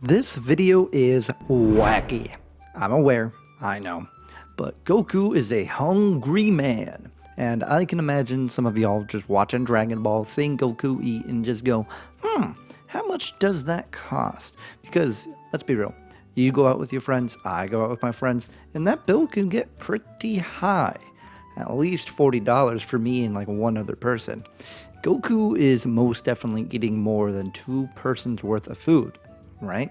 This video is wacky. I'm aware, I know. But Goku is a hungry man. And I can imagine some of y'all just watching Dragon Ball, seeing Goku eat and just go, how much does that cost? Because, let's be real, you go out with your friends, I go out with my friends, and that bill can get pretty high. At least $40 for me and like one other person. Goku is most definitely eating more than two persons worth of food. Right?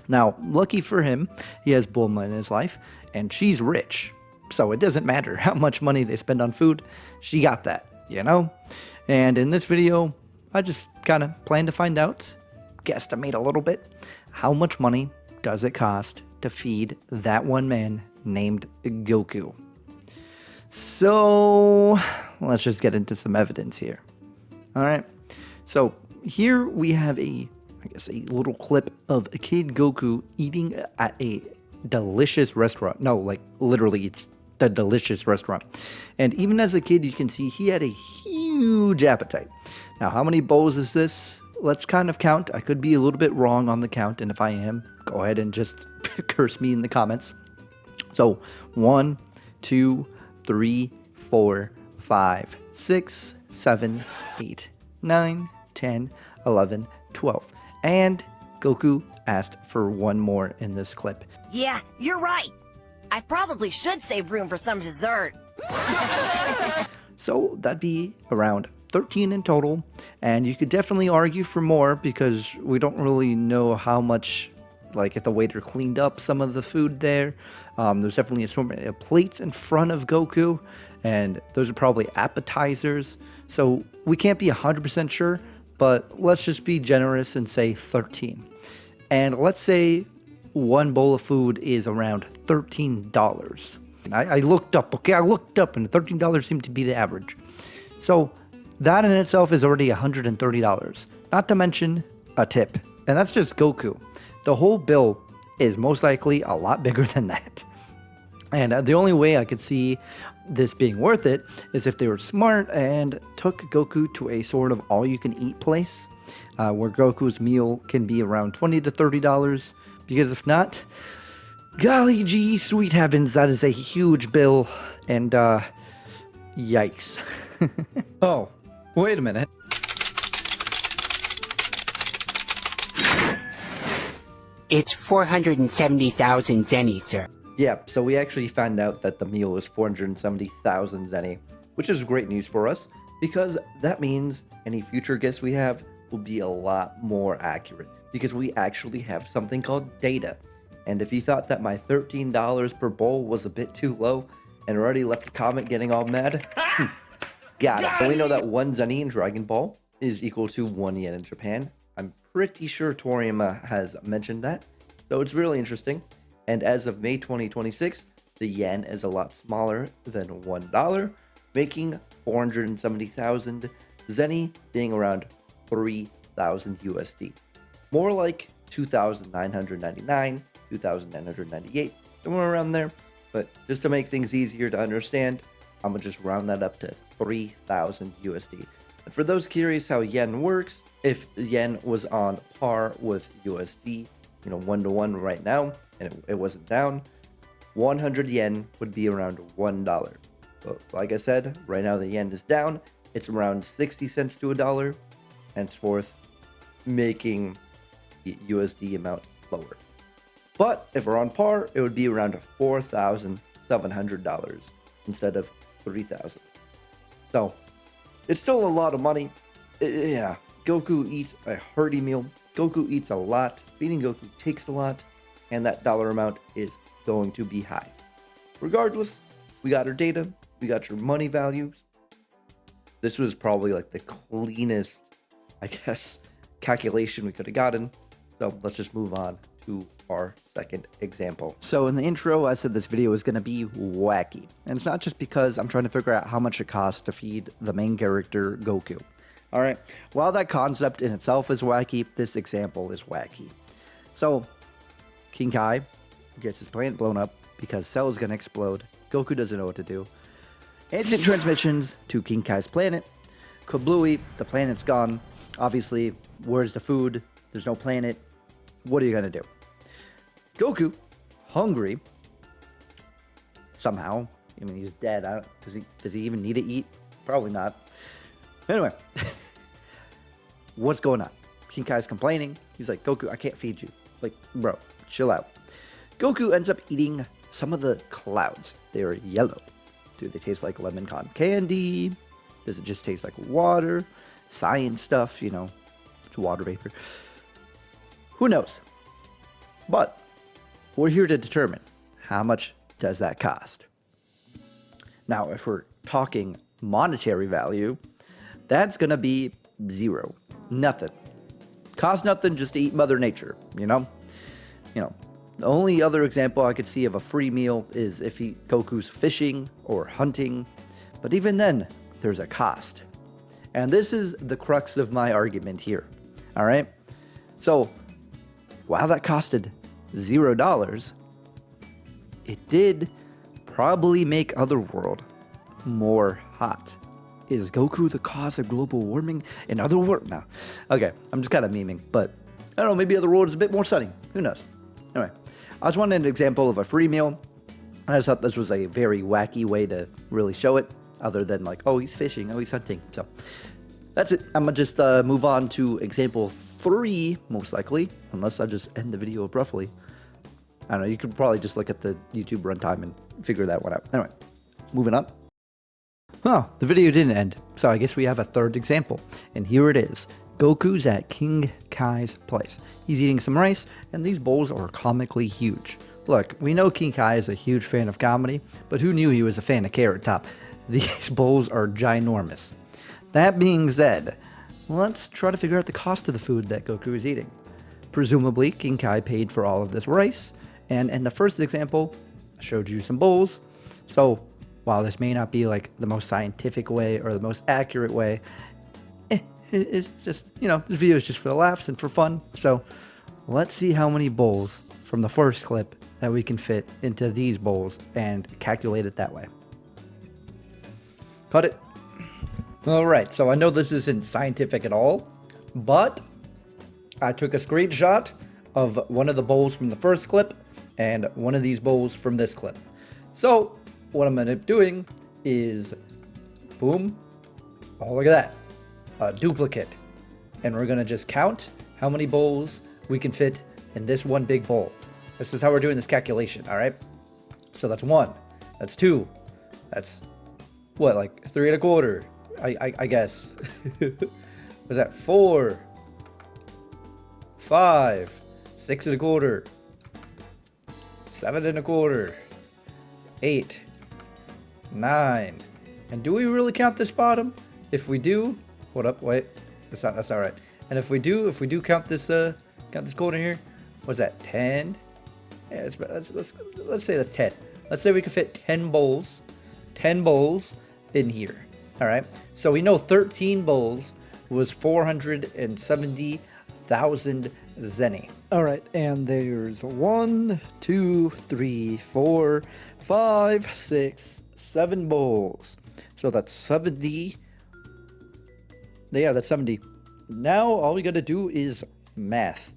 Now, lucky for him, he has Bulma in his life, and she's rich. So it doesn't matter how much money they spend on food, she got that, you know? And in this video, I just kind of plan to find out, guesstimate a little bit, how much money does it cost to feed that one man named Goku? So, let's just get into some evidence here. Alright, so here we have a little clip of a kid Goku eating at a delicious restaurant. No, like literally it's the delicious restaurant. And even as a kid, you can see he had a huge appetite. Now, how many bowls is this? Let's kind of count. I could be a little bit wrong on the count, and if I am, go ahead and just curse me in the comments. So 1, 2, 3, 4, 5, 6, 7, 8, 9, 10, 11, 12. And Goku asked for one more in this clip. Yeah, you're right. I probably should save room for some dessert. So that'd be around 13 in total. And you could definitely argue for more because we don't really know how much, like if the waiter cleaned up some of the food there. There's definitely assortment of plates in front of Goku. And those are probably appetizers. So we can't be 100% sure. But let's just be generous and say 13. And let's say one bowl of food is around $13. I looked up, and $13 seemed to be the average. So that in itself is already $130. Not to mention a tip. And that's just Goku. The whole bill is most likely a lot bigger than that. And the only way I could see this being worth it is if they were smart and took Goku to a sort of all-you-can-eat place where Goku's meal can be around $20 to $30. Because if not, golly gee, sweet heavens, that is a huge bill. And yikes. Oh, wait a minute. It's 470,000 zenny, sir. Yeah, so we actually found out that the meal is 470,000 zenny, which is great news for us, because that means any future guests we have will be a lot more accurate, because we actually have something called data. And if you thought that my $13 per bowl was a bit too low, and already left a comment getting all mad, got it. So we know that 1 zenny in Dragon Ball is equal to 1 yen in Japan. I'm pretty sure Toriyama has mentioned that, so it's really interesting. And as of May 2026, the yen is a lot smaller than $1, making 470,000 zenny being around 3,000 USD. More like 2,999, 2,998, somewhere around there. But just to make things easier to understand, I'm gonna just round that up to 3,000 USD. And for those curious how yen works, if yen was on par with USD, 1-to-1 right now, and it wasn't down, 100 yen would be around $1. But like I said, right now the yen is down. It's around 60 cents to $1, henceforth making the USD amount lower. But if we're on par, it would be around $4,700 instead of $3,000. So it's still a lot of money. Yeah, Goku eats a hearty meal. Goku eats a lot, feeding Goku takes a lot, and that dollar amount is going to be high. Regardless, we got our data, we got your money values. This was probably like the cleanest, calculation we could have gotten. So let's just move on to our second example. So in the intro, I said this video is going to be wacky. And it's not just because I'm trying to figure out how much it costs to feed the main character, Goku. Alright, while that concept in itself is wacky, this example is wacky. So, King Kai gets his planet blown up because Cell is going to explode. Goku doesn't know what to do. Instant transmissions to King Kai's planet. Kablooey, the planet's gone. Obviously, where's the food? There's no planet. what are you gonna do? Goku, hungry, somehow. I mean, he's dead. Does he even need to eat? Probably not. Anyway, what's going on? King Kai's complaining. He's like, Goku, I can't feed you. Like, bro, chill out. Goku ends up eating some of the clouds. They're yellow. Do they taste like lemon cotton candy? Does it just taste like water? Science stuff, you know, it's water vapor. Who knows? But we're here to determine how much does that cost. Now, if we're talking monetary value, that's going to be zero. Nothing. Cost nothing just to eat Mother Nature, you know? The only other example I could see of a free meal is if Goku's fishing or hunting. But even then, there's a cost. And this is the crux of my argument here. All right? So, while that costed $0, it did probably make Otherworld more hot. Is Goku the cause of global warming in Otherworld? No. Okay, I'm just kind of memeing, but I don't know, maybe Otherworld is a bit more sunny. Who knows? Anyway, I just wanted an example of a free meal. I just thought this was a very wacky way to really show it, other than like, oh, he's fishing, oh, he's hunting. So that's it. I'm gonna just move on to example 3, most likely, unless I just end the video abruptly. I don't know, you could probably just look at the YouTube runtime and figure that one out. Anyway, moving up. Oh, the video didn't end, so I guess we have a third example. And here it is. Goku's at King Kai's place. He's eating some rice, and these bowls are comically huge. Look, we know King Kai is a huge fan of comedy, but who knew he was a fan of Carrot Top? These bowls are ginormous. That being said, let's try to figure out the cost of the food that Goku is eating. Presumably, King Kai paid for all of this rice, and in the first example, I showed you some bowls. So, while this may not be like the most scientific way or the most accurate way, it's just, this video is just for the laughs and for fun. So, let's see how many bowls from the first clip that we can fit into these bowls and calculate it that way. Cut it. Alright, so I know this isn't scientific at all, but I took a screenshot of one of the bowls from the first clip and one of these bowls from this clip. So, what I'm going to end up doing is, boom, oh, look at that, a duplicate. And we're going to just count how many bowls we can fit in this one big bowl. This is how we're doing this calculation, alright? So that's 1, that's 2, that's, what, like 3 1/4, I guess. Was that 4, 5, 6 1/4, 7 1/4, 8, 9. And do we really count this bottom? If we do, hold up, wait, that's not right. And if we do count this corner here, what's that? 10. Yeah, let's say that's 10. Let's say we can fit 10 bowls in here. All right. So we know 13 bowls was 470,000 zenny. All right, and there's 1, 2, 3, 4, 5, 6, 7 bowls. So that's 70. Yeah, that's 70. Now all we gotta do is math.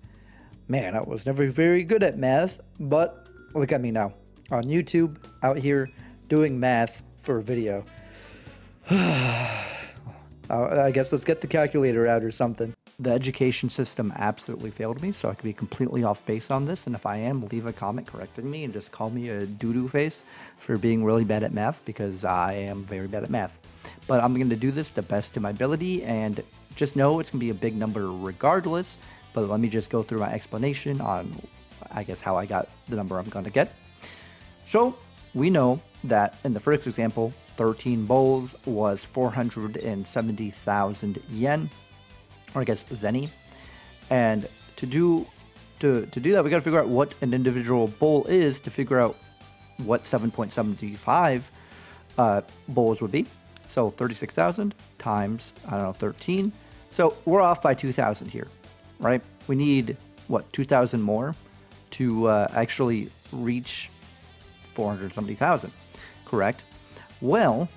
Man, I was never very good at math, but look at me now on YouTube, out here doing math for a video. I guess let's get the calculator out or something. The education system absolutely failed me, so I could be completely off base on this. And if I am, leave a comment correcting me and just call me a doo-doo face for being really bad at math, because I am very bad at math. But I'm going to do this the best of my ability, and just know it's going to be a big number regardless. But let me just go through my explanation on, I guess, how I got the number I'm going to get. So we know that in the first example, 13 bowls was 470,000 yen, or I guess zenny. And to do that, we got to figure out what an individual bowl is to figure out what 7.75 bowls would be. So 36,000 times, 13. So we're off by 2,000 here, right? We need, 2,000 more to actually reach 470,000, correct? Well,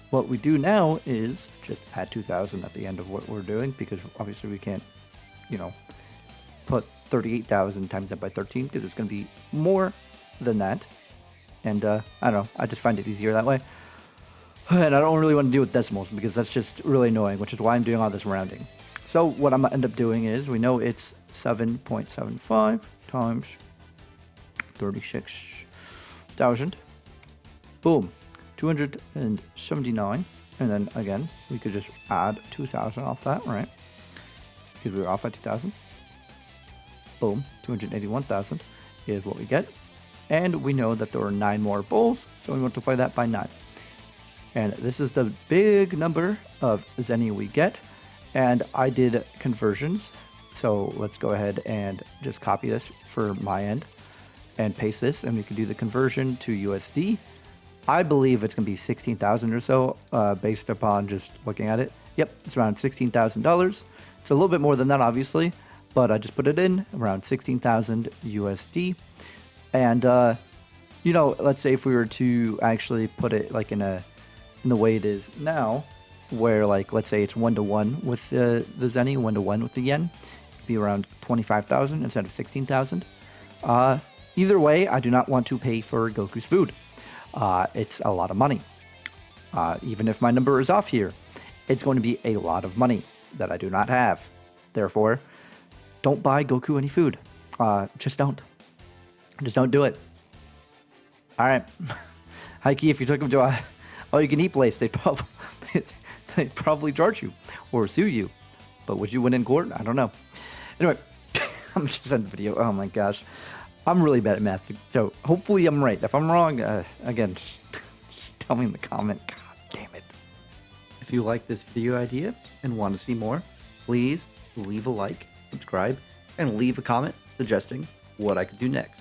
what we do now is just add 2,000 at the end of what we're doing, because obviously we can't, put 38,000 times that by 13 because it's going to be more than that. And I don't know, I just find it easier that way. And I don't really want to deal with decimals because that's just really annoying, which is why I'm doing all this rounding. So what I'm going to end up doing is, we know it's 7.75 times 36,000. Boom, 279. And then again, we could just add 2,000 off that, right? Because we're off at 2,000. Boom, 281,000 is what we get. And we know that there are 9 more bowls, so we multiply that by 9. And this is the big number of zenny we get. And I did conversions, so let's go ahead and just copy this for my end and paste this, and we can do the conversion to USD. I believe it's going to be 16,000 or so, based upon just looking at it. Yep, it's around $16,000. It's a little bit more than that, obviously, but I just put it in around 16,000 USD. And you know, let's say if we were to actually put it like in the way it is now, where like let's say it's 1-to-1 with the zenny, 1-to-1 with the yen, it'd be around 25,000 instead of 16,000. Either way, I do not want to pay for Goku's food. It's a lot of money. Even if my number is off here, it's going to be a lot of money that I do not have. Therefore, don't buy Goku any food. Just don't. Just don't do it. All right. Heike, if you took him to a all-you-can-eat place, they'd probably charge you or sue you. But would you win in court? I don't know. Anyway, I'm just ending the video. Oh my gosh. I'm really bad at math, so hopefully I'm right. If I'm wrong, again, just tell me in the comment. God damn it. If you like this video idea and want to see more, please leave a like, subscribe, and leave a comment suggesting what I could do next.